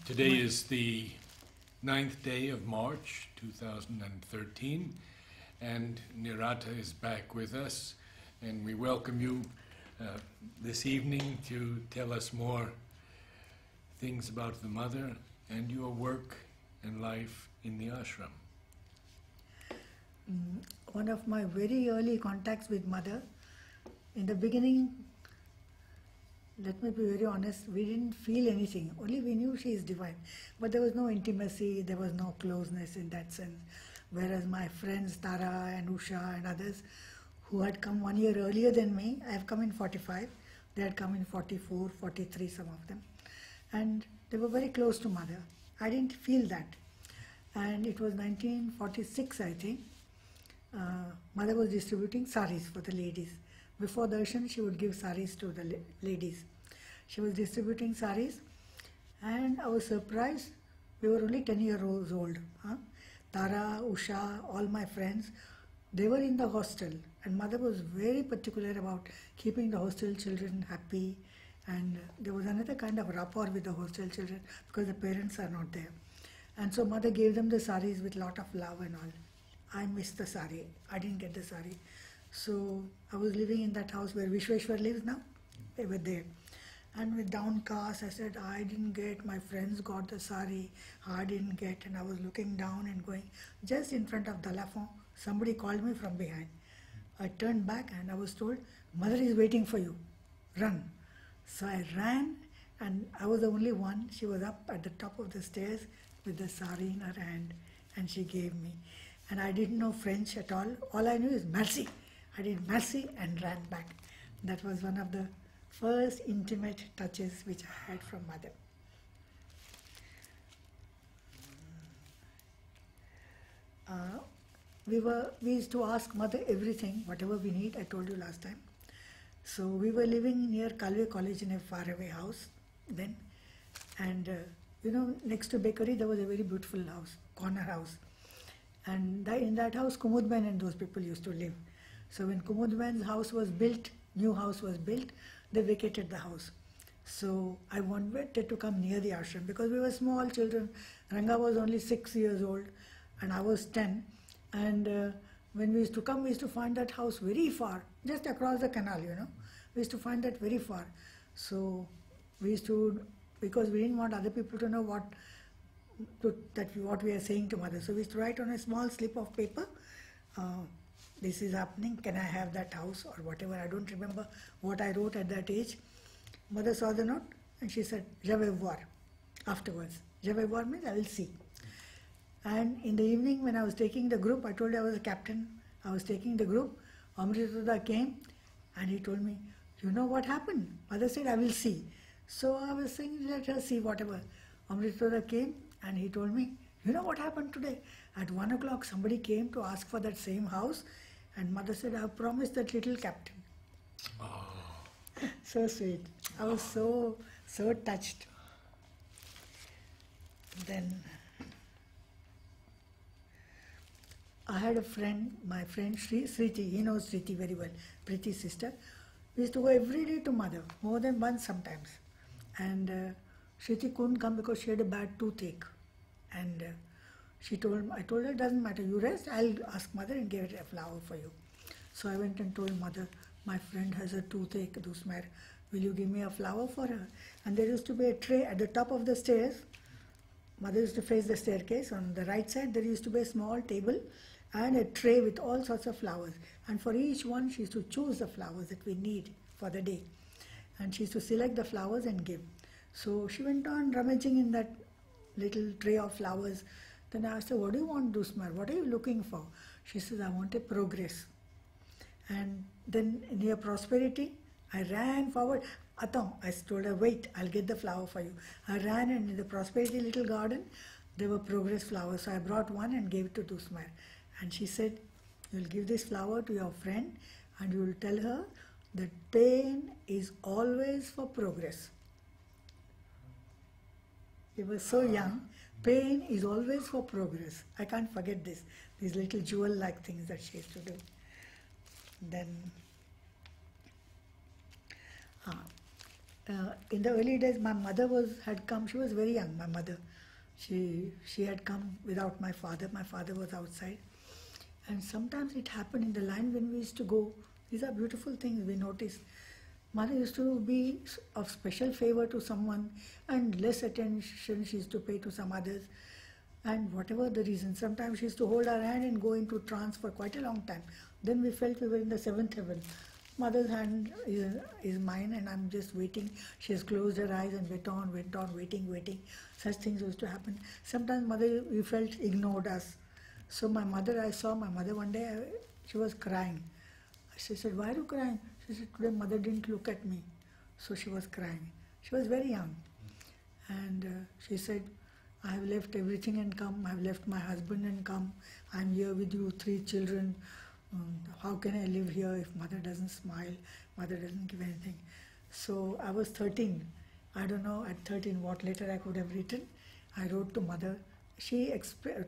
Today is the 9th day of March 2013, and Nirata is back with us, and we welcome you this evening to tell us more things about the Mother and your work and life in the ashram. One of my very early contacts with Mother, in the beginning, let me be very honest, we didn't feel anything. Only we knew she is divine. But there was no intimacy, there was no closeness in that sense. Whereas my friends Tara and Usha and others who had come 1 year earlier than me, I have come in 45, they had come in 44, 43, some of them. And they were very close to Mother. I didn't feel that. And it was 1946, I think. Mother was distributing saris for the ladies. Before darshan, she would give saris to the ladies. She was distributing saris, and I was surprised. We were only 10 years old. Tara, Usha, all my friends, they were in the hostel, and Mother was very particular about keeping the hostel children happy, and there was another kind of rapport with the hostel children because the parents are not there. And so Mother gave them the saris with lot of love and all. I missed the sari. I didn't get the sari. So I was living in that house where Vishweshwar lives now. They were there. And with downcast, I said, I didn't get, my friends got the sari, I didn't get, and I was looking down and going. Just in front of Dalafon, somebody called me from behind. I turned back and I was told, Mother is waiting for you, run. So I ran, and I was the only one. She was up at the top of the stairs with the sari in her hand, and she gave me. And I didn't know French at all. All I knew is merci. I did merci and ran back. That was one of the first intimate touches which I had from Mother. We used to ask Mother everything, whatever we need, I told you last time. So we were living near Kalwe College in a faraway house then. And next to bakery there was a very beautiful house, corner house. And in that house, Kumudben and those people used to live. So when Kumudben's house was built, new house was built, they vacated the house. So I wanted to come near the ashram because we were small children. Ranga was only 6 years old and I was 10. And when we used to come, we used to find that house very far, just across the canal, We used to find that very far. So we used to, because we didn't want other people to know what we are saying to Mother. So we used to write on a small slip of paper, this is happening, can I have that house or whatever. I don't remember what I wrote at that age. Mother saw the note and she said, je vais voir, afterwards. Je vais voir means I will see. And in the evening when I was taking the group, I told you I was a captain, I was taking the group, Amritoda came and he told me, you know what happened? Mother said, I will see. So I was saying, let her see whatever. Amritoda came and he told me, you know what happened today? At 1 o'clock somebody came to ask for that same house and Mother said, I have promised that little captain. Oh. So sweet. I was so touched. Then I had a friend, my friend Sriti, he knows Sriti very well, Priti's sister. We used to go every day to Mother, more than once sometimes. And Sriti couldn't come because she had a bad toothache. And I told her, it doesn't matter, you rest, I'll ask Mother and give her a flower for you. So I went and told Mother, my friend has a toothache, Dusmer, will you give me a flower for her? And there used to be a tray at the top of the stairs. Mother used to face the staircase. On the right side there used to be a small table and a tray with all sorts of flowers. And for each one she used to choose the flowers that we need for the day. And she used to select the flowers and give. So she went on rummaging in that little tray of flowers. Then I asked her, what do you want, Dusmar? What are you looking for? She says, I want a progress. And then near prosperity, I ran forward. Atam, I told her, wait, I'll get the flower for you. I ran and in the prosperity little garden, there were progress flowers. So I brought one and gave it to Dusmar. And she said, you'll give this flower to your friend and you will tell her that pain is always for progress. He was so young. Pain is always for progress. I can't forget this. These little jewel-like things that she used to do. Then in the early days, my mother had come. She was very young. My mother, she had come without my father. My father was outside, and sometimes it happened in the line when we used to go. These are beautiful things we noticed. Mother used to be of special favor to someone, and less attention she used to pay to some others. And whatever the reason, sometimes she used to hold our hand and go into trance for quite a long time. Then we felt we were in the seventh heaven. Mother's hand is mine, and I'm just waiting. She has closed her eyes and went on, waiting. Such things used to happen. Sometimes mother, we felt, ignored us. So I saw my mother one day, she was crying. She said, "Why are you crying?" She said, "Today mother didn't look at me." So she was crying. She was very young. And she said, "I have left everything and come. I have left my husband and come. I'm here with you, 3 children. How can I live here if mother doesn't smile, mother doesn't give anything?" So I was 13. I don't know at 13 what letter I could have written. I wrote to mother. She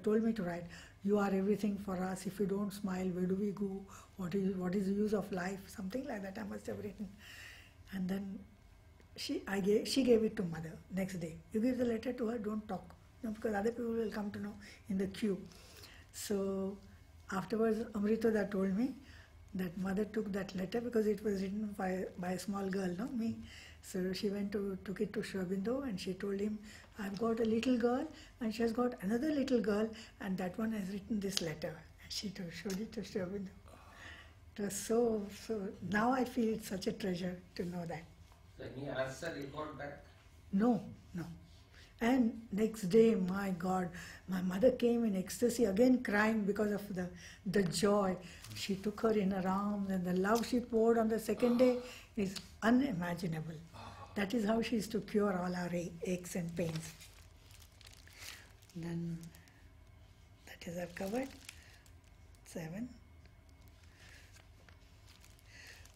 told me to write, "You are everything for us. If you don't smile, where do we go? What is the use of life?" Something like that I must have written. And then she gave it to mother next day. "You give the letter to her, don't talk. No, because other people will come to know in the queue." So afterwards, Amritoda told me that mother took that letter because it was written by a small girl, no, me. So she took it to Sri Aurobindo, and she told him, "I've got a little girl and she has got another little girl, and that one has written this letter." And she showed it to Sri Aurobindo. It was so, now I feel it's such a treasure to know that. So any answer you got back? No. And next day, my God, my mother came in ecstasy, again crying because of the joy. She took her in her arms, and the love she poured on the second day is unimaginable. That is how she used to cure all our aches and pains. Then, that is I've covered. 7.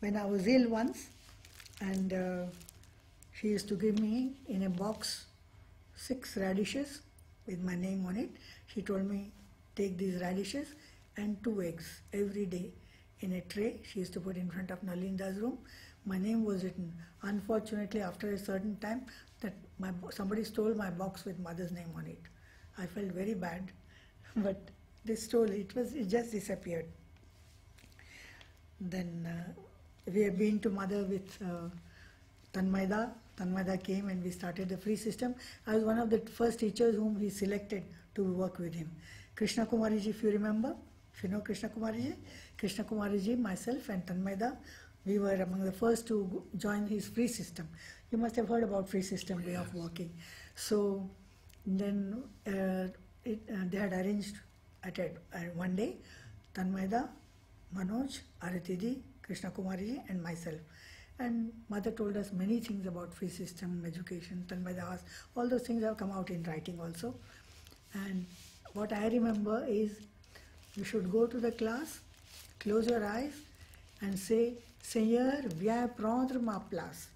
When I was ill once, and she used to give me in a box 6 radishes with my name on it. She told me, "Take these radishes and 2 eggs every day in a tray." She used to put in front of Nalinda's room. My name was written. Unfortunately, after a certain time, somebody stole my box with mother's name on it. I felt very bad, but they stole it. It just disappeared. Then we have been to mother with Tanmayda. Tanmayda came and we started the free system. I was one of the first teachers whom he selected to work with him. Krishna Kumariji, if you remember, if you know Krishna Kumariji, myself and Tanmayda, we were among the first to join his free system. You must have heard about free system way of working. So then they had arranged at one day, Tanmayda, Manoj, Aratidi, Krishna Kumariji and myself. And mother told us many things about free system, education, Tanmayda, all those things have come out in writing also. And what I remember is, you should go to the class, close your eyes and say, "Seigneur, viens prendre ma place."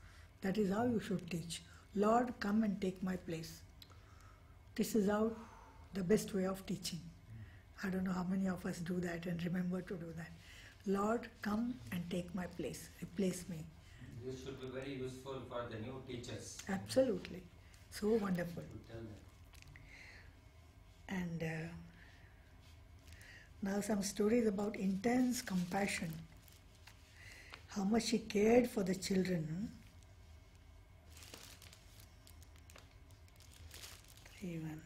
That is how you should teach. "Lord, come and take my place." This is how the best way of teaching. I don't know how many of us do that and remember to do that. "Lord, come and take my place, replace me." This should be very useful for the new teachers. Absolutely. So wonderful. To tell them. And now some stories about intense compassion. How much she cared for the children. 3:1.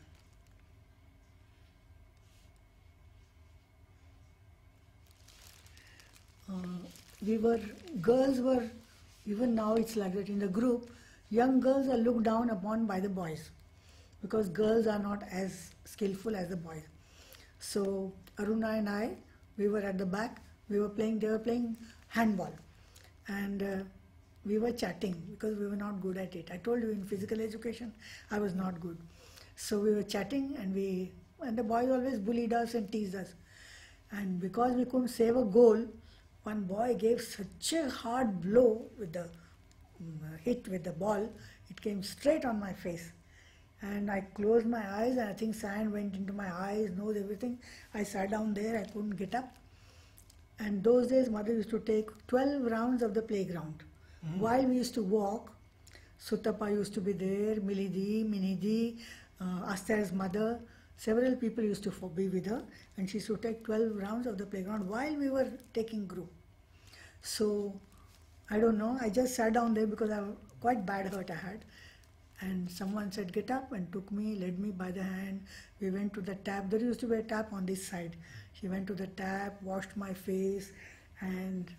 Girls were, even now it's like that in the group, young girls are looked down upon by the boys because girls are not as skillful as the boys. So Aruna and I, we were at the back, they were playing handball, and we were chatting because we were not good at it. I told you in physical education I was not good. So we were chatting, and the boys always bullied us and teased us. And because we couldn't save a goal, one boy gave such a hard blow with the hit with the ball, it came straight on my face. And I closed my eyes, and I think sand went into my eyes, nose, everything. I sat down there, I couldn't get up. And those days, mother used to take 12 rounds of the playground while we used to walk. Sutapa used to be there, Milidi, Minidi, Asta's mother. Several people used to be with her, and she used to take 12 rounds of the playground while we were taking group. So, I don't know, I just sat down there because I quite bad hurt I had. And someone said, get up, and took me, led me by the hand. We went to the tap. There used to be a tap on this side. She went to the tap, washed my face, and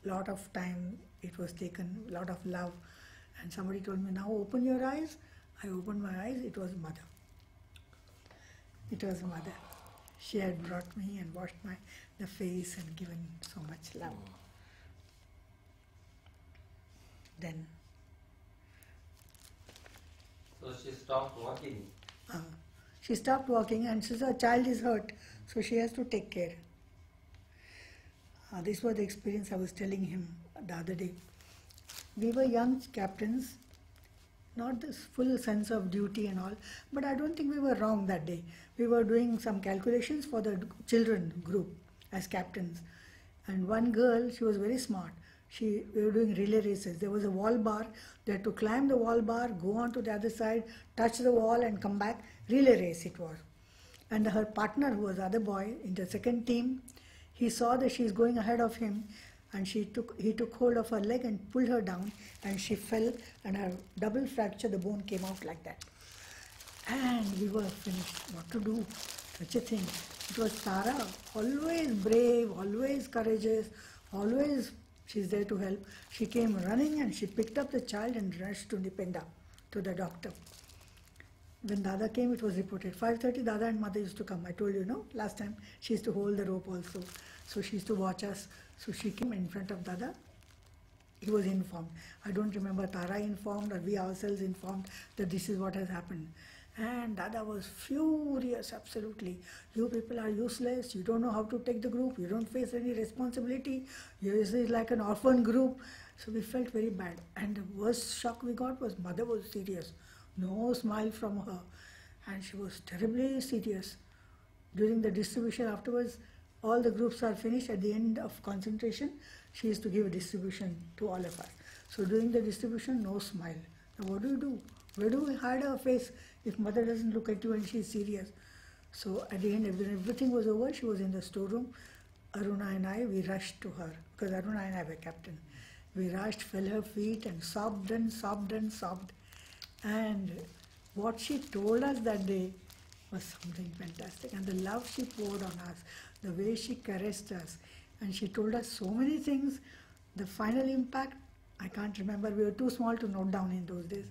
lot of time it was taken, lot of love. And somebody told me, now open your eyes. I opened my eyes, it was mother. It was mother. She had brought me and washed the face and given so much love. Then So she stopped walking. she stopped walking, and she said, her child is hurt, so she has to take care. This was the experience I was telling him the other day. We were young captains, not this full sense of duty and all, but I don't think we were wrong that day. We were doing some calculations for the children group as captains. And one girl, she was very smart. We were doing relay races. There was a wall bar. They had to climb the wall bar, go on to the other side, touch the wall and come back. Relay race it was. And her partner, who was the other boy in the second team, he saw that she is going ahead of him, and he took hold of her leg and pulled her down, and she fell, and her double fracture, the bone came out like that. And we were finished. What to do? Such a thing. It was Tara, always brave, always courageous, always she's there to help. She came running and she picked up the child and rushed to Nipenda, to the doctor. When Dada came, it was reported. 5:30, Dada and Mother used to come. I told you, no? Last time, she used to hold the rope also. So she used to watch us. So she came in front of Dada. He was informed. I don't remember Tara informed or we ourselves informed that this is what has happened. And Dada was furious, absolutely. You people are useless. You don't know how to take the group. You don't face any responsibility. Yours is like an orphan group. So we felt very bad. And the worst shock we got was Mother was serious. No smile from her. And she was terribly serious. During the distribution afterwards, all the groups are finished. At the end of concentration, she used to give a distribution to all of us. So during the distribution, no smile. Now what do? Where do we hide our face if Mother doesn't look at you and she's serious? So at the end, when everything was over, she was in the storeroom. Aruna and I, we rushed to her, because Aruna and I were captain. We rushed, fell her feet and sobbed and sobbed and sobbed. And what she told us that day was something fantastic. And the love she poured on us, the way she caressed us, and she told us so many things. The final impact, I can't remember, we were too small to note down in those days,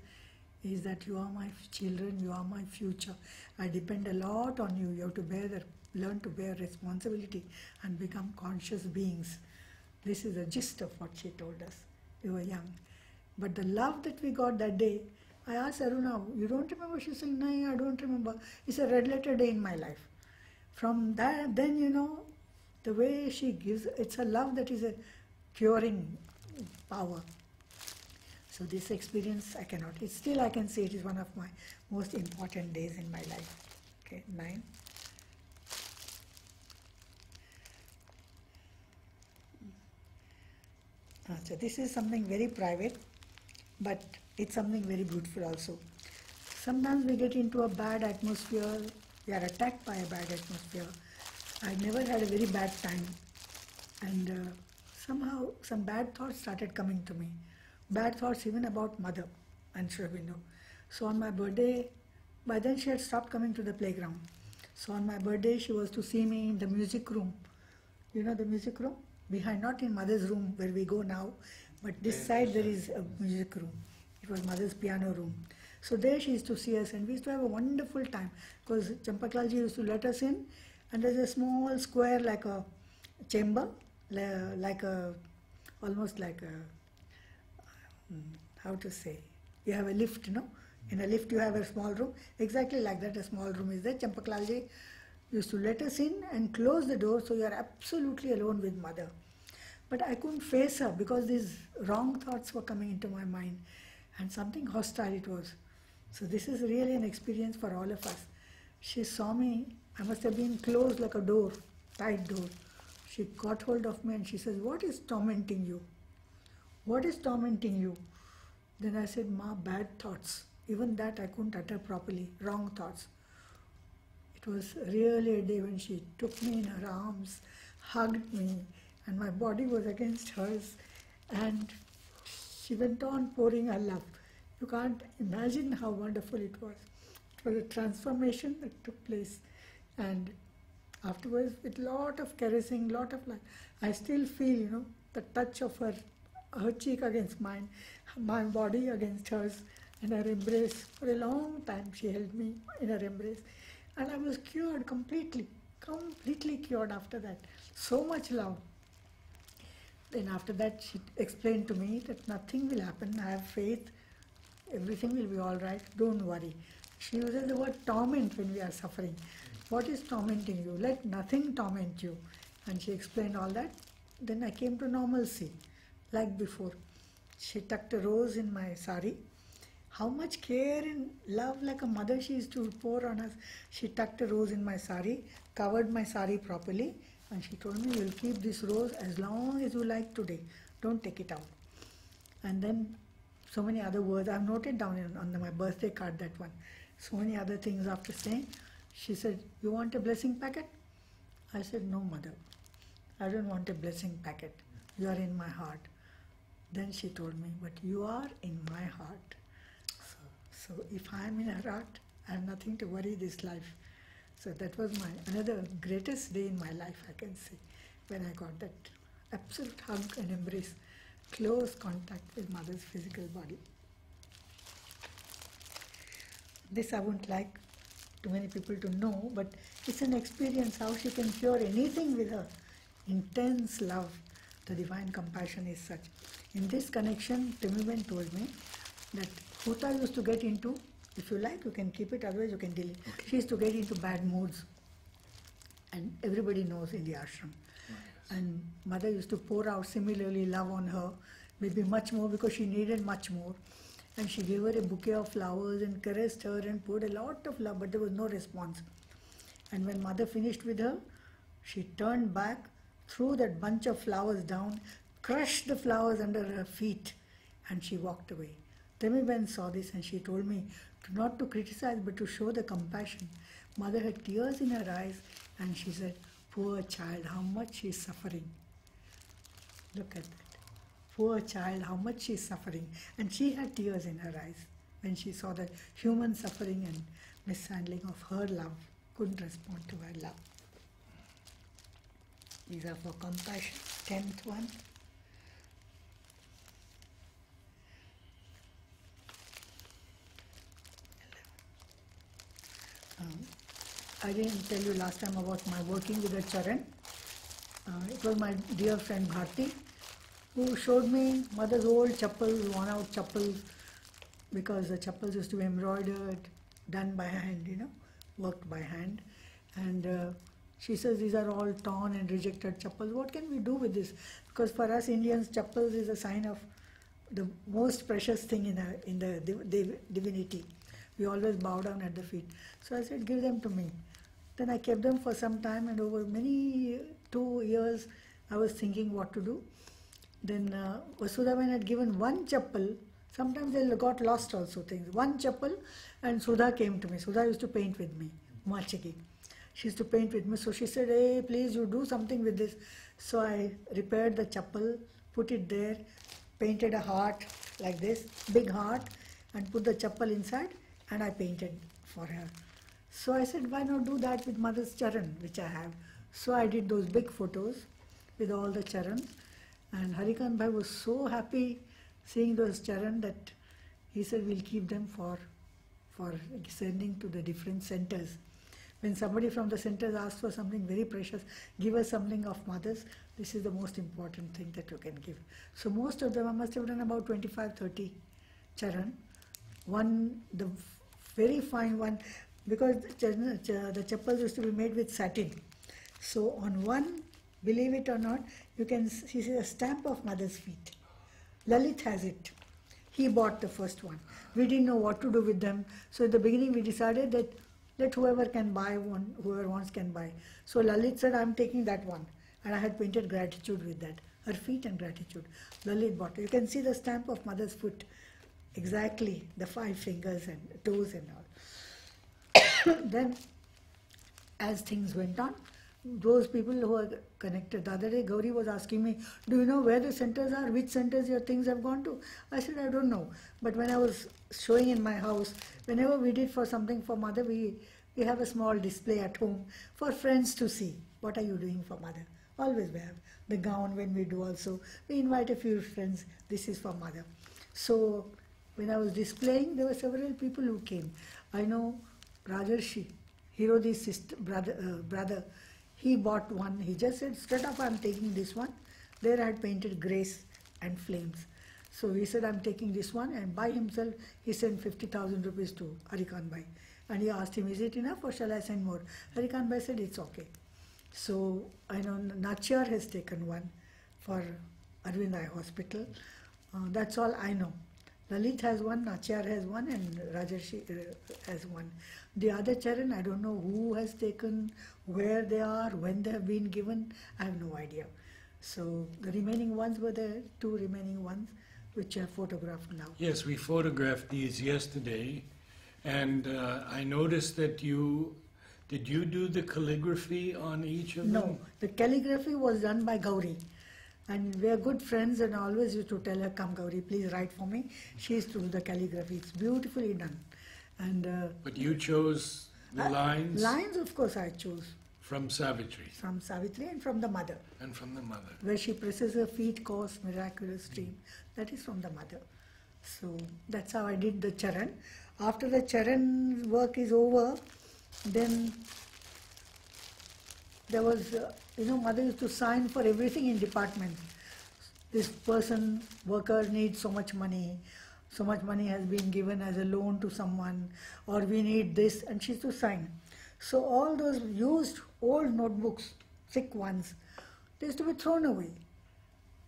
is that you are my children, you are my future. I depend a lot on you. You have to learn to bear responsibility and become conscious beings. This is the gist of what she told us. We were young. But the love that we got that day, I asked Aruna, you don't remember? She said, no, I don't remember. It's a red letter day in my life. From that, then, the way she gives, it's a love that is a curing power. So this experience, I cannot. It's still, I can say it is one of my most important days in my life. Okay, 9. So this is something very private, but it's something very beautiful also. Sometimes we get into a bad atmosphere, we are attacked by a bad atmosphere. I never had a very bad time, and somehow some bad thoughts started coming to me. Bad thoughts even about Mother and Sri Aurobindo. So on my birthday, by then she had stopped coming to the playground. So on my birthday, she was to see me in the music room. You know the music room? Behind, not in Mother's room where we go now, but this side there is a music room. It was Mother's piano room. So there she used to see us, and we used to have a wonderful time, because Champaklalji used to let us in, and there's a small square like a chamber, almost like a, how to say, you have a lift, no? In a lift you have a small room, exactly like that a small room is there. Champaklalji used to let us in and close the door, so you are absolutely alone with Mother. But I couldn't face her because these wrong thoughts were coming into my mind, and something hostile it was. So this is really an experience for all of us. She saw me, I must have been closed like a door, tight door. She got hold of me and she says, what is tormenting you? What is tormenting you? Then I said, Ma, bad thoughts. Even that I couldn't utter properly, wrong thoughts. It was really a day when she took me in her arms, hugged me, and my body was against hers, and she went on pouring her love. You can't imagine how wonderful it was. It was a transformation that took place, and afterwards, with lot of caressing, lot of love, I still feel, the touch of her cheek against mine, my body against hers, and her embrace. For a long time, she held me in her embrace, and I was cured completely cured after that. So much love. Then after that, she explained to me that nothing will happen. I have faith. Everything will be all right. Don't worry. She uses the word torment when we are suffering. What is tormenting you? Let nothing torment you. And she explained all that. Then I came to normalcy, like before. She tucked a rose in my sari. How much care and love, like a mother, she used to pour on us. She tucked a rose in my sari, covered my sari properly, and she told me, you'll keep this rose as long as you like today. Don't take it out. And then so many other words. I've noted down on my birthday card, that one. So many other things after saying. She said, you want a blessing packet? I said, no, mother. I don't want a blessing packet. You are in my heart. Then she told me, but you are in my heart. So if I am in her heart, I have nothing to worry this life. So that was my another greatest day in my life, I can say, when I got that absolute hug and embrace, close contact with mother's physical body. This I wouldn't like too many people to know, but it's an experience how she can cure anything with her intense love. The divine compassion is such. In this connection, Timiben told me that Huta used to get into, if you like, you can keep it, otherwise you can delete. Okay. She used to get into bad moods, and everybody knows in the ashram. Oh, yes. And mother used to pour out similarly love on her, maybe much more because she needed much more. And she gave her a bouquet of flowers and caressed her and poured a lot of love, but there was no response. And when mother finished with her, she turned back, threw that bunch of flowers down, crushed the flowers under her feet, and she walked away. Temiben saw this and she told me not to criticize but to show the compassion. Mother had tears in her eyes and she said, poor child, how much she is suffering. Look at that. Poor child, how much she is suffering. And she had tears in her eyes when she saw the human suffering and mishandling of her love. Couldn't respond to her love. These are for compassion. 10th one. I didn't tell you last time about my working with the Charan. It was my dear friend Bharti who showed me mother's old chappals, worn out chappals, because the chappals used to be embroidered, done by hand, worked by hand. And she says these are all torn and rejected chappals. What can we do with this? Because for us Indians, chappals is a sign of the most precious thing in the divinity. We always bow down at the feet. So I said, give them to me. Then I kept them for some time, and over 2 years, I was thinking what to do. Then Vasudhavan had given one chappal. Sometimes they got lost also things. One chappal, and Sudha came to me. Sudha used to paint with me, Machiki. She used to paint with me. So she said, hey, please you do something with this. So I repaired the chappal, put it there, painted a heart like this, big heart, and put the chappal inside. And I painted for her. So I said, why not do that with mother's charan, which I have. So I did those big photos with all the charans. And Harikant Bhai was so happy seeing those charan that he said, we'll keep them for sending to the different centers. When somebody from the centers asks for something very precious, give us something of mother's. This is the most important thing that you can give. So most of them, I must have done about 25, 30 charan. One, the very fine one, because the chappals used to be made with satin. So on one, believe it or not, you can see a stamp of mother's feet. Lalit has it. He bought the first one. We didn't know what to do with them. So at the beginning we decided that let whoever can buy one, whoever wants can buy. So Lalit said, I'm taking that one. And I had painted gratitude with that. Her feet and gratitude. Lalit bought it. You can see the stamp of mother's foot. exactly the 5 fingers and toes and all. Then, as things went on, those people who are connected. The other day, Gauri was asking me, "Do you know where the centers are? Which centers your things have gone to?" I said, "I don't know." But when I was showing in my house, whenever we did for something for mother, we have a small display at home for friends to see. What are you doing for mother? Always we have the gown when we do also. We invite a few friends. This is for mother. So when I was displaying, there were several people who came. I know Rajarshi, Hirodi's sister, brother, he bought one. He just said, straight up, I'm taking this one. There I had painted grace and flames. So he said, I'm taking this one, and by himself, he sent 50,000 rupees to Harikan Bhai. And he asked him, is it enough or shall I send more? Harikan Bhai said, it's okay. So I know Nachyar has taken one for Arvind Eye Hospital. That's all I know. Lalit has one, Nachyar has one, and Rajarshi has one. The other Charan, I don't know who has taken, where they are, when they have been given, I have no idea. So the remaining ones were the 2 remaining ones which are photographed now. Yes, we photographed these yesterday, and I noticed that did you do the calligraphy on each of them? No, the calligraphy was done by Gauri. And we are good friends, and I always used to tell her, come Gauri, please write for me. She used to do the calligraphy. It's beautifully done. And But you chose the lines? Lines, of course, I chose. From Savitri. From Savitri and from the mother. And from the mother. Where she presses her feet, course, miraculous stream. That is from the mother. So that's how I did the Charan. After the Charan work is over, then there was, mother used to sign for everything in departments. This person, worker needs so much money has been given as a loan to someone, or we need this, and she used to sign. So all those used old notebooks, thick ones, they used to be thrown away.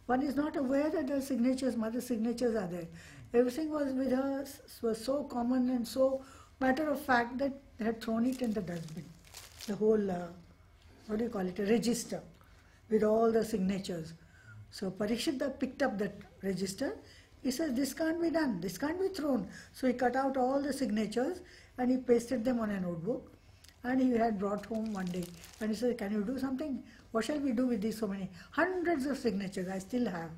One is not aware that the signatures, mother's signatures are there. Everything was with her, was so common and so matter of fact that they had thrown it in the dustbin. The whole, a register with all the signatures. So Parikshit picked up that register. He says, this can't be done, this can't be thrown. So he cut out all the signatures and he pasted them on a notebook. And he had brought home one day. And he said, can you do something? What shall we do with these so many? Hundreds of signatures I still have.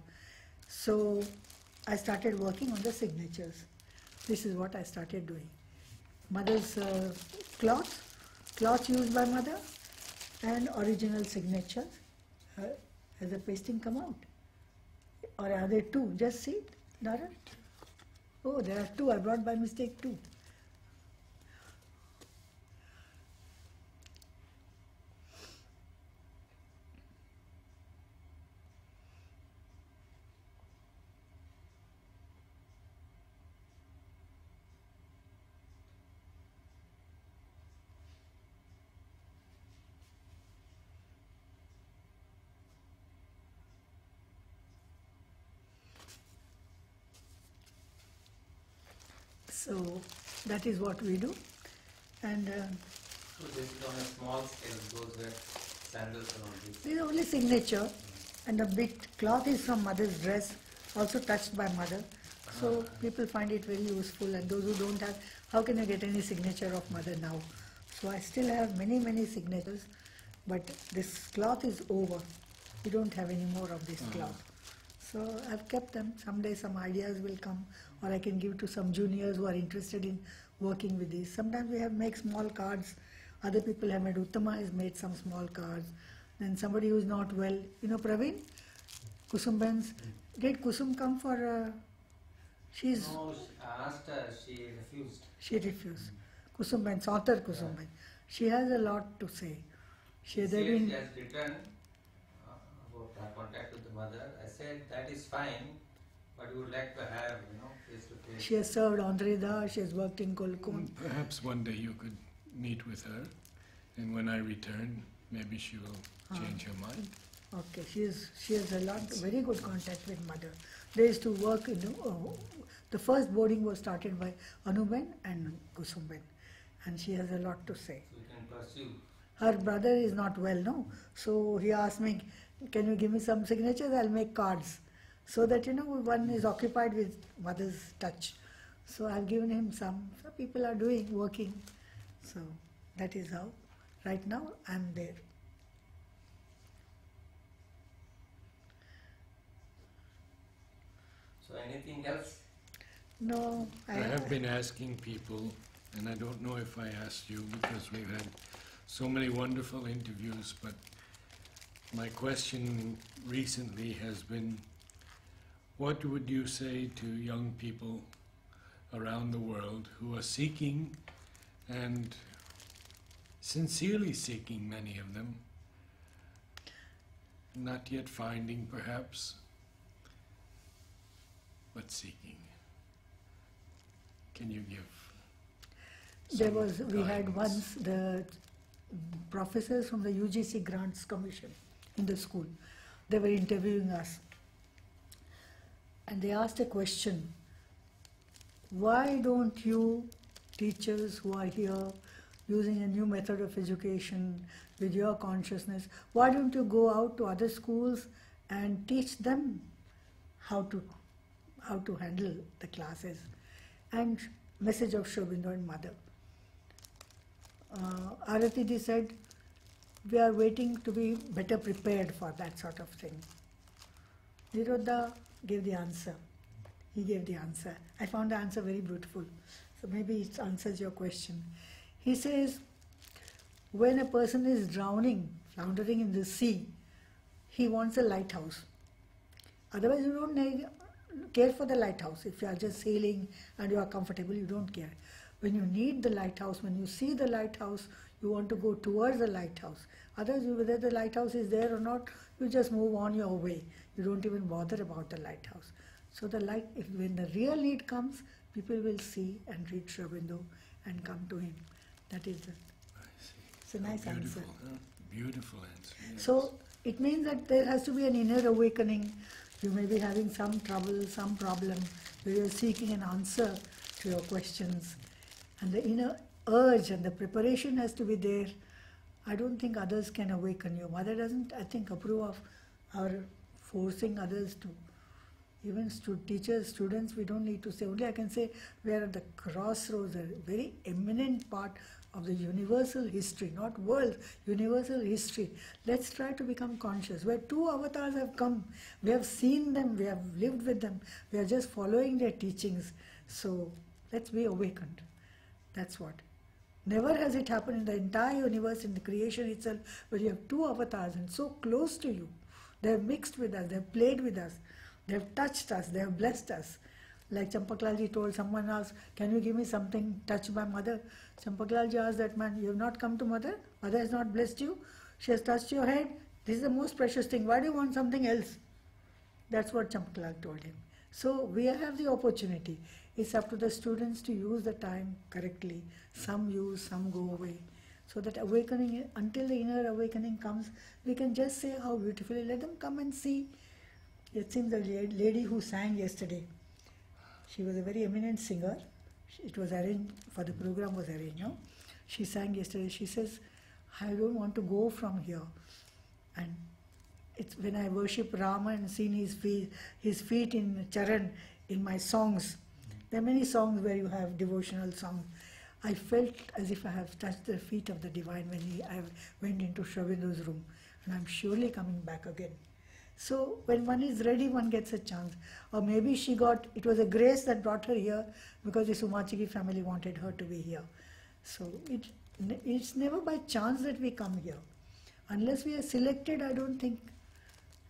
So I started working on the signatures. This is what I started doing. Mother's cloth used by mother, and original signatures. Has the pasting come out? Or are there 2? Just see it, Nara. Oh, there are 2. I brought by mistake 2. So that is what we do. And So this is on a small scale, those were sandals and all this. this is only signature, and the big cloth is from mother's dress, also touched by mother. So people find it very useful, and those who don't have, how can I get any signature of mother now? So I still have many, many signatures, but this cloth is over. We don't have any more of this cloth. So I've kept them. Someday some ideas will come, or I can give to some juniors who are interested in working with these. Sometimes we have make small cards. Other people have made, Uttama has made some small cards. Then somebody who is not well, Praveen, Kusum Ben's, did Kusum come for, she's... No, I asked her, she refused. She refused. Kusum Ben's author, Kusum Ben. She has a lot to say. She has She been... has written about our contact with the mother. I said that is fine, but we would like to have, face to face. She has served Andreda, she has worked in Kolkun. Perhaps one day you could meet with her, and when I return, maybe she will change her mind. Okay, she has a lot, very good contact with mother. They used to work, the first boarding was started by Anuben and Kusumben, and she has a lot to say. So we can pursue. Her brother is not well, no? So he asked me, can you give me some signatures? I'll make cards. So that, one is occupied with mother's touch. So I've given him some people are working. So that is how. Right now I'm there. So anything else? No, I have been asking people, and I don't know if I asked you because we've had so many wonderful interviews, but my question recently has been, what would you say to young people around the world who are seeking and sincerely seeking, many of them, not yet finding perhaps, but seeking? Can you give There some was, we had guidance? once the professors from the UGC Grants Commission in the school. They were interviewing us. And they asked a question, why don't you teachers who are here using a new method of education with your consciousness, why don't you go out to other schools and teach them how to handle the classes? And message of Sri Aurobindo and Mother. Aratidi said, we are waiting to be better prepared for that sort of thing. Nirodha gave the answer. He gave the answer. I found the answer very beautiful. So maybe it answers your question. He says, when a person is drowning, floundering in the sea, he wants a lighthouse. Otherwise, you don't care for the lighthouse. If you are just sailing and you are comfortable, you don't care. When you need the lighthouse, when you see the lighthouse, you want to go towards the lighthouse. Otherwise, whether the lighthouse is there or not, you just move on your way. You don't even bother about the lighthouse. So when the real need comes, people will see and read Sri Aurobindo and come to him. That is it. I see. It's a nice Beautiful, answer. huh? Beautiful answer. Yes. So it means that there has to be an inner awakening. You may be having some trouble, some problem, where you are seeking an answer to your questions. And the inner urge and the preparation has to be there. I don't think others can awaken you. Mother doesn't, I think, approve of our forcing others to. Even teachers, students, we don't need to say. Only I can say we are at the crossroads, a very eminent part of the universal history, not world, universal history. Let's try to become conscious. Where two avatars have come, we have seen them, we have lived with them, we are just following their teachings. So let's be awakened. That's what. Never has it happened in the entire universe, in the creation itself, where you have two avatars and so close to you. They have mixed with us, they have played with us, they have touched us, they have blessed us. Like Champaklalji told someone else, can you give me something touched by Mother? Champaklalji asked that man, you have not come to Mother? Mother has not blessed you? She has touched your head? This is the most precious thing. Why do you want something else? That's what Champaklal told him. So we have the opportunity. It's up to the students to use the time correctly. Some use, some go away. So that awakening, until the inner awakening comes, we can just say how beautifully, let them come and see. It seems the lady who sang yesterday, she was a very eminent singer. It was arranged, for the program was arranged, no? She sang yesterday, she says, I don't want to go from here. And it's when I worship Rama and seen his feet in Charan, in my songs. There are many songs where you have devotional songs. I felt as if I have touched the feet of the Divine when I went into Sri Aurobindo's room. And I'm surely coming back again. So when one is ready, one gets a chance. Or maybe it was a grace that brought her here because the Sumachigi family wanted her to be here. So it's never by chance that we come here. Unless we are selected, I don't think,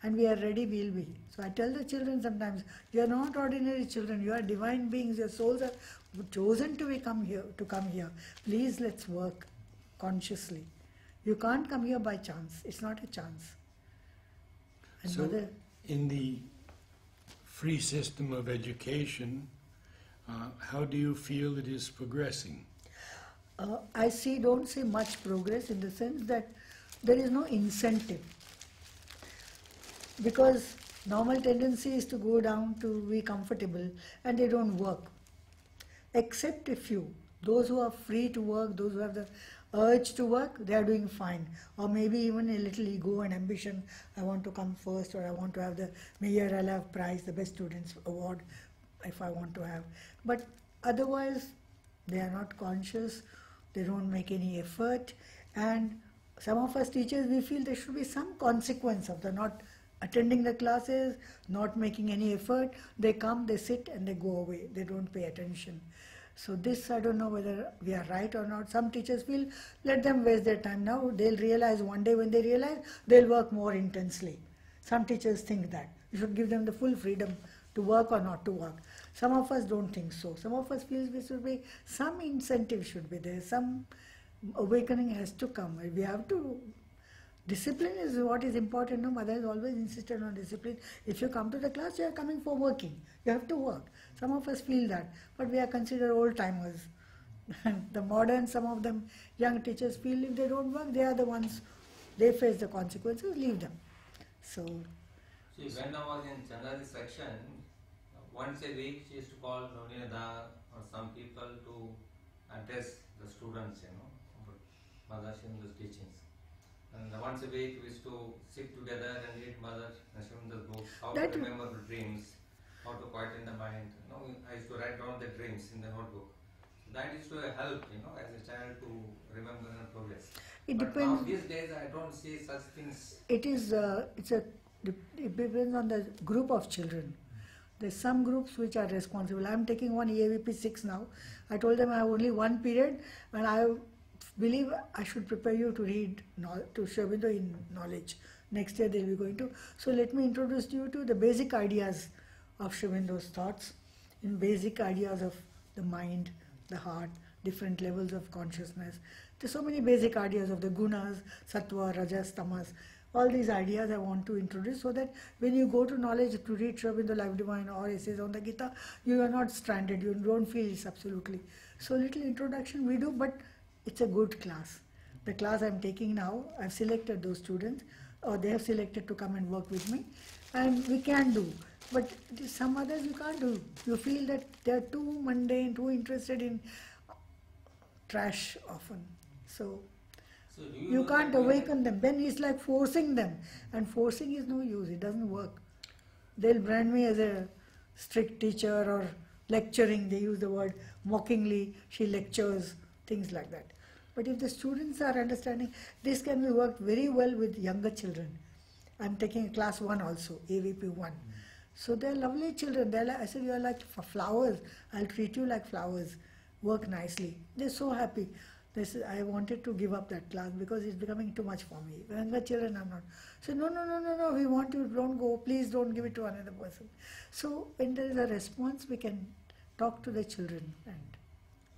and we are ready, we'll be. So I tell the children sometimes, you are not ordinary children, you are divine beings, your souls are chosen to come here. Please, let's work consciously. You can't come here by chance. It's not a chance. And So, in the free system of education, how do you feel it is progressing? I don't see much progress in the sense that there is no incentive. Because normal tendency is to go down to be comfortable and they don't work. Except a few. Those who are free to work, those who have the urge to work, they are doing fine. Or maybe even a little ego and ambition, I want to come first, or I want to have the Mayor Alav Prize, the Best Students Award, if I want to have. But Otherwise, they are not conscious, they don't make any effort, and some of us teachers, we feel there should be some consequence of the not attending the classes, not making any effort. They come, they sit, and they go away. They don't pay attention. So this, I don't know whether we are right or not. Some teachers feel, let them waste their time now. They'll realize one day, when they realize, they'll work more intensely. Some teachers think that. You should give them the full freedom to work or not to work. Some of us don't think so. Some of us feel there should be some incentive should be there. Some awakening has to come. We have to. Discipline is what is important. No, mother has always insisted on discipline. If you come to the class, you are coming for working. You have to work. Some of us feel that, but we are considered old timers. The modern, some of them, young teachers feel if they don't work, they are the ones, they face the consequences, leave them. So. See, when I was in Chandradi section, once a week she used to call Nonida or some people to address the students, about Mother Shivanda's teachings. And once a week we used to sit together and read Mother Shivanda's books, how to remember the dreams, how to quieten the mind. I used to write down the dreams in the notebook. So that used to help, as a child to remember and progress. It but depends. Now these days I don't see such things. It depends on the group of children. There's some groups which are responsible. I'm taking one EAVP 6 now. I told them I have only one period, and I believe I should prepare you to read to Sri Aurobindo in knowledge. Next year they'll be going to. So let me introduce you to the basic ideas of Sri Aurobindo's thoughts, in basic ideas of the mind, the heart, different levels of consciousness. There's so many basic ideas of the gunas, sattva, rajas, tamas. All these ideas I want to introduce so that when you go to knowledge to read Sri Aurobindo Life Divine or essays on the Gita, you are not stranded, you don't feel it's absolutely. So little introduction we do, but it's a good class. The class I'm taking now, I've selected those students, or they have selected to come and work with me, and we can do. But some others you can't do. You feel that they're too mundane, too interested in trash often. So you can't awaken them. Then it's like forcing them, and forcing is no use. It doesn't work. They'll brand me as a strict teacher or lecturing. They use the word mockingly. She lectures, things like that. But if the students are understanding, this can be worked very well with younger children. I'm taking class 1 also, AVP 1. So they're lovely children. They're like, I said, you're like flowers. I'll treat you like flowers. Work nicely. They're so happy. I wanted to give up that class because it's becoming too much for me. Younger children, I'm not. So no, we want you, don't go. Please don't give it to another person. So when there is a response, we can talk to the children.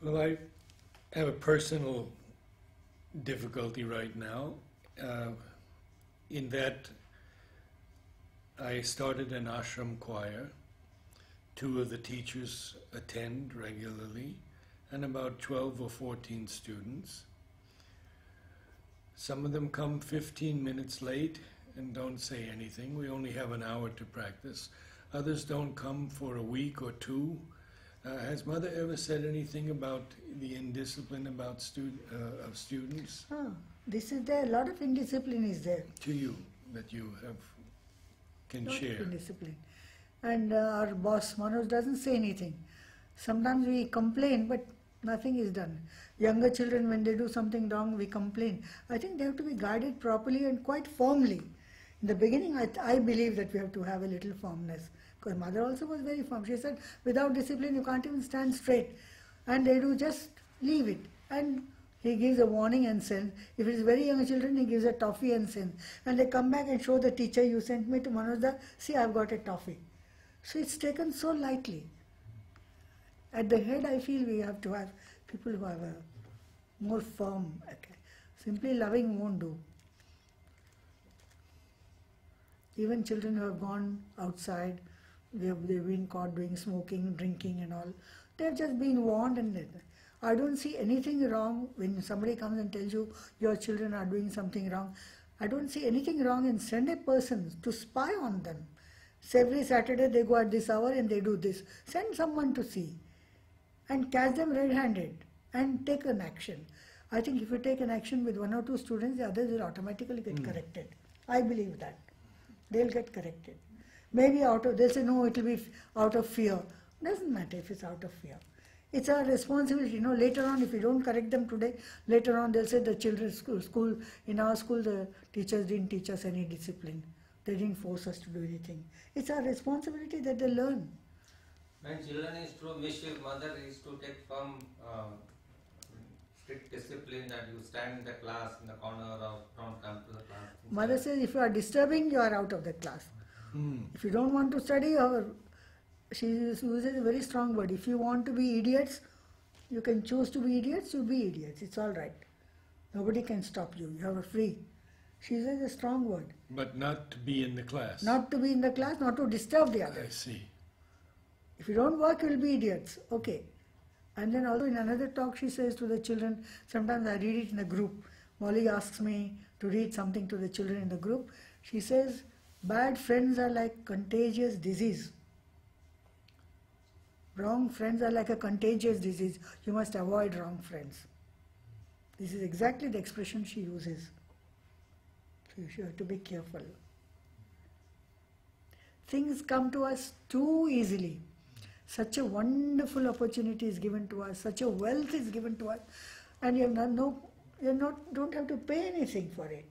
Well, I have a personal difficulty right now in that I started an ashram choir. 2 of the teachers attend regularly, and about 12 or 14 students. Some of them come 15 minutes late and don't say anything. We only have an hour to practice. Others don't come for a week or 2. Has Mother ever said anything about the indiscipline about of students? Oh, this is there. A lot of indiscipline is there. To you, that you can share. Lot of indiscipline. And our boss Manoj doesn't say anything. Sometimes we complain, but nothing is done. Younger children, when they do something wrong, we complain. I think they have to be guided properly and quite firmly. In the beginning, I believe that we have to have a little firmness. Because Mother also was very firm. She said, without discipline, you can't even stand straight. And they do just leave it. And he gives a warning and sends. If it is very young children, he gives a toffee and sends. And they come back and show the teacher, you sent me to Manojda, see, I've got a toffee. So it's taken so lightly. At the head, I feel we have to have people who have a more firm. Okay. Simply loving won't do. Even children who have gone outside, they've been caught doing smoking, drinking and all. They've just been warned, and I don't see anything wrong when somebody comes and tells you your children are doing something wrong. I don't see anything wrong in send a person to spy on them. So every Saturday they go at this hour and they do this. Send someone to see and catch them red-handed and take an action. I think if you take an action with 1 or 2 students, the others will automatically get corrected. I believe that. They'll get corrected. Maybe they'll say, no, it will be out of fear. Doesn't matter if it's out of fear. It's our responsibility. Later on, if we don't correct them today, later on they'll say the children's school, in our school, the teachers didn't teach us any discipline. They didn't force us to do anything. It's our responsibility that they learn. When children is to mischief, mother is to take firm strict discipline that you stand in the class in the corner or don't come to the class. Mother says if you are disturbing, you are out of the class. If you don't want to study, she uses a very strong word. If you want to be idiots, you can choose to be idiots, you be idiots. It's all right. Nobody can stop you. You have a free. She uses a strong word. But not to be in the class. Not to be in the class, not to disturb the I others. see. If you don't work, you will be idiots. Okay. And then also in another talk she says to the children, sometimes I read it in a group. Molly asks me to read something to the children in the group. She says, bad friends are like contagious disease. Wrong friends are like a contagious disease. You must avoid wrong friends. This is exactly the expression she uses. So you have to be careful. Things come to us too easily. Such a wonderful opportunity is given to us, such a wealth is given to us, and you don't have to pay anything for it.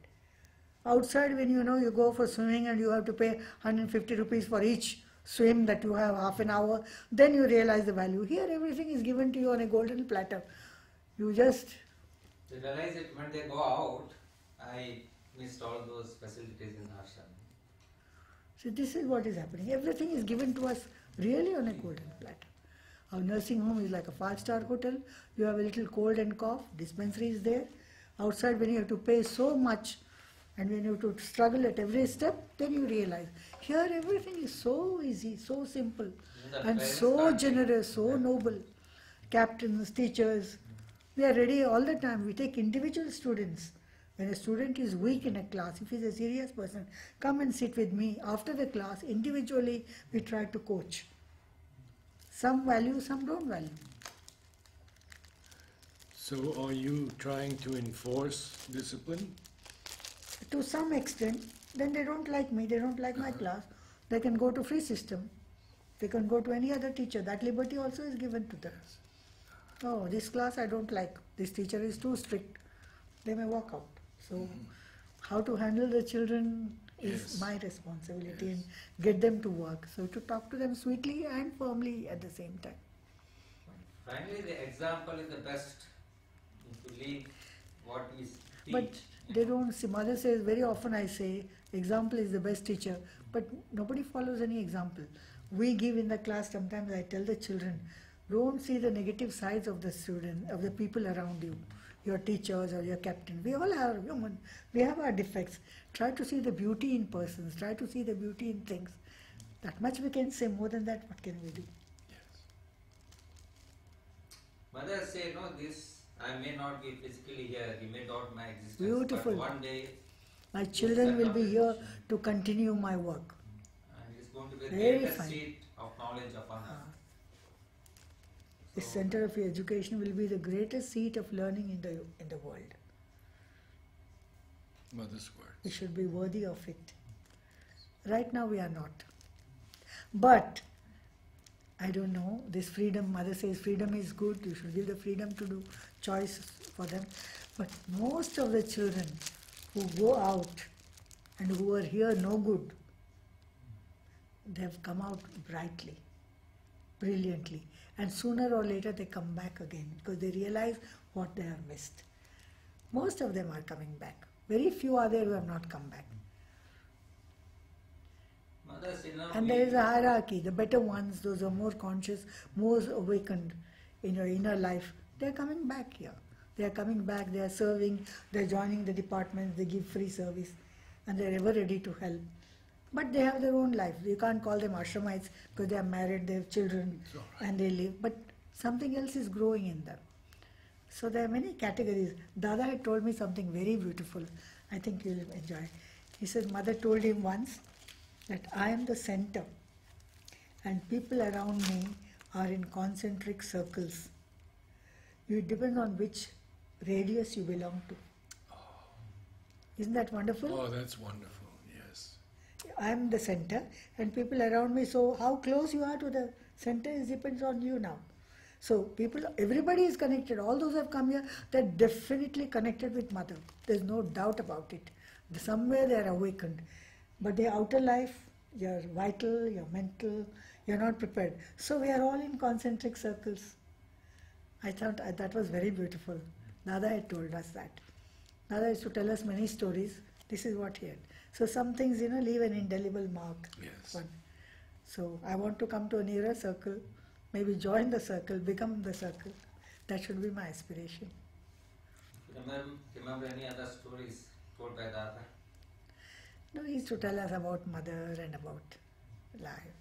Outside, when you go for swimming and you have to pay 150 rupees for each swim that you have half an hour, then you realize the value. Here, everything is given to you on a golden platter. You just... They realize it when they go out, I missed all those facilities in ashram. So this is what is happening. Everything is given to us really on a golden platter. Our nursing home is like a 5-star hotel. You have a little cold and cough, dispensary is there. Outside, when you have to pay so much and when you have to struggle at every step, then you realize. Here everything is so easy, so simple, and so generous, so noble. Captains, teachers, we are ready all the time. We take individual students. When a student is weak in a class, if he is a serious person, come and sit with me. After the class, individually, we try to coach. Some value, some don't value. So are you trying to enforce discipline? To some extent, then they don't like me, they don't like my class. They can go to free system. They can go to any other teacher. That liberty also is given to them. Oh, this class I don't like. This teacher is too strict. They may walk out. So, how to handle the children is Yes. my responsibility Yes. and get them to work. So, to talk to them sweetly and firmly at the same time. Finally, the example is the best. If you leave what we teach. But they don't see. Mother says, very often I say, example is the best teacher, but nobody follows any example. We give in the class, sometimes I tell the children, don't see the negative sides of the student, of the people around you, your teachers or your captain. We all are human. We have our defects. Try to see the beauty in persons. Try to see the beauty in things. That much we can say. More than that, what can we do? Yes. Mother say, no, this, I may not be physically here, you may doubt my existence, Beautiful. but one day, My children will be here to continue my work. and it's going to be the Very greatest fine. seat of knowledge upon earth. The center of education will be the greatest seat of learning in the world. Mother's We words. should be worthy of it. Right now we are not. But, I don't know, this freedom, Mother says freedom is good, you should give the freedom to do choice for them. But most of the children who go out and who are here no good, they have come out brightly, brilliantly. And sooner or later they come back again because they realize what they have missed. Most of them are coming back. Very few are there who have not come back. Mother said, no, And there is a hierarchy. The better ones, those who are more conscious, more awakened in your inner life, they are coming back here. They are coming back, they are serving, they are joining the departments, they give free service, and they are ever ready to help. But they have their own life. You can't call them ashramites because they are married, they have children, It's all right. and they live. But something else is growing in them. So there are many categories. Dada had told me something very beautiful. I think you'll enjoy. He said, Mother told him once that I am the center and people around me are in concentric circles. It depends on which radius you belong to. Isn't that wonderful? Oh, that's wonderful. Yes. I am the center and people around me. So how close you are to the center depends on you now. So people, everybody is connected. All those who have come here, they're definitely connected with Mother. There's no doubt about it. Somewhere they are awakened. But the outer life, your vital, your mental, you're not prepared. So we are all in concentric circles. I thought that was very beautiful. Dada had told us that. Dada used to tell us many stories. This is what he had. So some things, leave an indelible mark. Yes. So I want to come to a nearer circle, maybe join the circle, become the circle. That should be my aspiration. Remember any other stories told by Dada? No, he used to tell us about Mother and about life.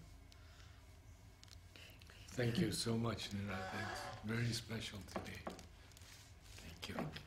Thank you so much, Nirata. It's very special today. Thank you. Thank you.